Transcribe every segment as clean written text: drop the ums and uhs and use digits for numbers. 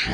I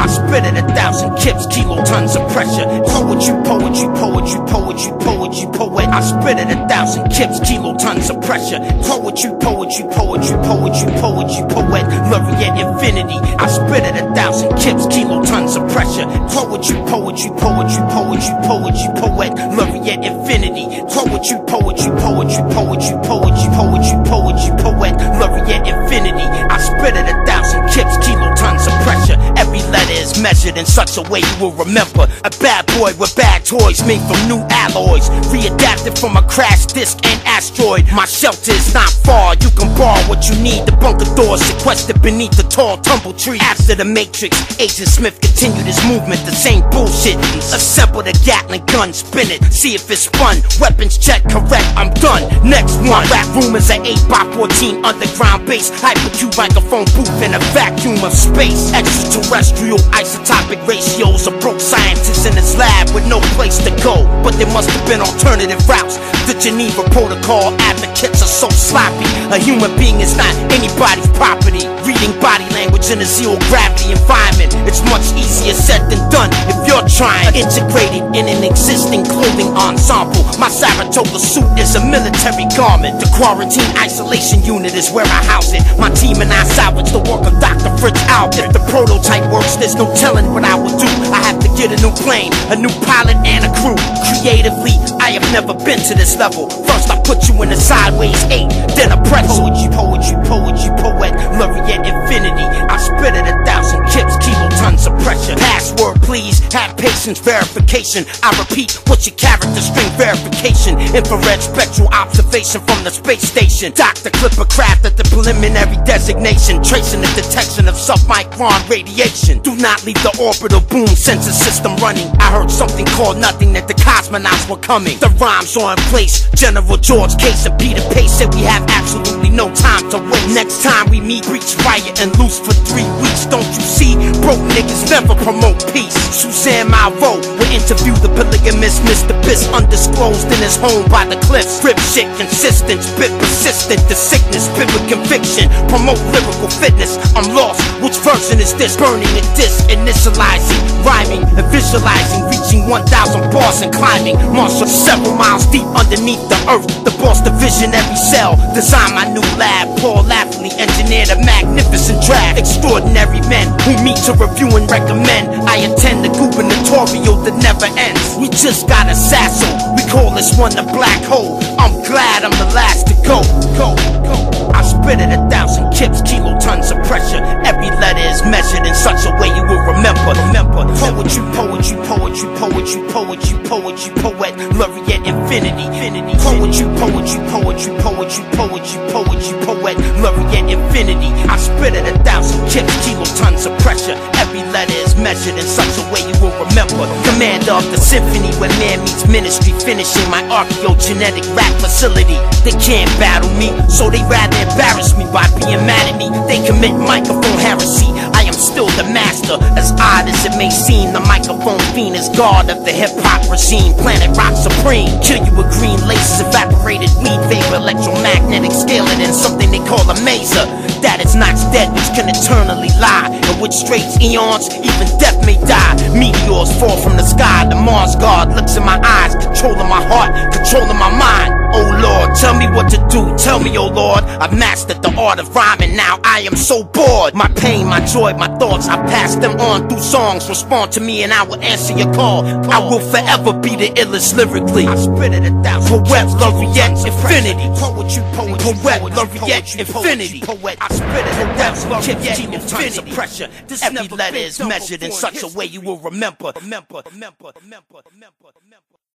spit at 1,000 kips, kilotons of pressure. Poetry, poetry, poetry, poetry, poetry, poet. I spit at 1,000 kips, kilotons of pressure. Poetry, poetry, poetry, poetry, poetry, poet. Laureate infinity. I spit at 1,000 kips, kilotons of pressure. Poetry, poetry, poetry, poetry, poetry, poet. Laureate infinity. Poetry, poetry, poetry, poetry, poetry, poetry, poetry, poet. Laureate infinity. I spit at 1,000 kips, kilotons of pressure. Every letter is measured in such a way you will remember. A bad boy with bad toys made from new alloys, readapted from a crash disc and asteroid. My shelter is not far, you can borrow what you need. The bunker doors sequestered beneath the tall tumble tree. After the Matrix, Agent Smith continued his movement, the same bullshit. Assemble the Gatling gun, spin it, see if it's spun. Weapons check, correct, I'm done. Next one, rap room is an 8x14 underground bass. Hypercube microphone booth in a vacuum of space. Extraterrestrial isotopic ratios. A broke scientist in his lab with no place to go, but there must have been alternative routes. The Geneva Protocol advocates are so sloppy. A human being is not anybody's property. Reading body language in a zero gravity environment, it's much easier said than done if you're trying. Integrated in an existing clothing ensemble. My Saratoga suit is a military garment. The quarantine isolation unit is where I house it. My team and I salvage the work of Dr. Fritz Albert. If the prototype works, there's no telling what I will do. I have to get a new plane, a new pilot and a crew. Creatively, I have never been to this level. First I put you in a sideways 8, then a pretzel. Poetry, poetry, poetry, poet, laureate infinity. I spit at 1,000 kips, kilotons of pressure. Password please, have patience, verification. I repeat, what's your character string verification? Infrared spectral observation from the space station. Dr. Clipper craft at the preliminary designation, tracing the detection of submicron radiation. Do not leave the orbital boom sensor system running. I heard something called nothing, that the cosmonauts were coming. The rhymes are in place. General George Case and Peter Pace said we have absolutely no time to waste. Next time we meet, reach fire and loose for 3 weeks. Don't you see? Broke niggas never promote peace. Suzanne Malveaux will interview the polygamist Mr. Biss, undisclosed in his home by the cliffs. Rip shit consistent, spit persistent. The sickness, spit with conviction. Promote lyrical fitness. I'm lost. Which version is this? Burning a disc, initializing, rhyming and visualizing, reaching 1,000 bars and climbing. Marshal several miles deep underneath the earth. The boss division, every cell. Design my new lab. Paul Lafley engineered a magnificent draft. Extraordinary men who meet to review and recommend. I attend the gubernatorial that never ends. We just got a sassel. We call this one the black hole. I'm glad I'm the last to go. I spit at 1,000 kips, kilotons of pressure. Every letter is measured in such a way you will remember. Poetry, poetry, poetry, poetry, poetry, poetry, poet, laureate infinity. Poetry, poetry, poetry, poetry, poetry, poetry, poet, laureate infinity. I spit at 1,000 kips, kilotons of pressure. Every letter is measured in such a way you will remember. Commander of the symphony where man meets ministry, finishing my archaeogenetic rap facility. They can't battle me, so they rather embarrass me by being mad at me. They commit microphone heresy. I am still the master, as odd as it may seem. The microphone fiend is god of the hip-hop regime. Planet rock supreme, kill you with green laces, evaporated weed vapor, electromagnetic scaling in something they call a maser. That is not dead, which can eternally lie, in which straits eons, even death may die. Meteors fall from the sky, the Mars god looks in my eyes, controlling my heart, controlling my mind. Oh Lord, tell me what to do, tell me, oh Lord. I've mastered the art of rhyming, now I am so bored. My pain, my joy, my thoughts, I pass them on through songs. Respond to me and I will answer your call. I will forever be the illest lyrically. I spit at 1,000 poet, laureate infinity. Poetry, poet, laureate infinity. I spit at 1,000 kips, kilotons of pressure. Every letter is measured in such a way you will remember.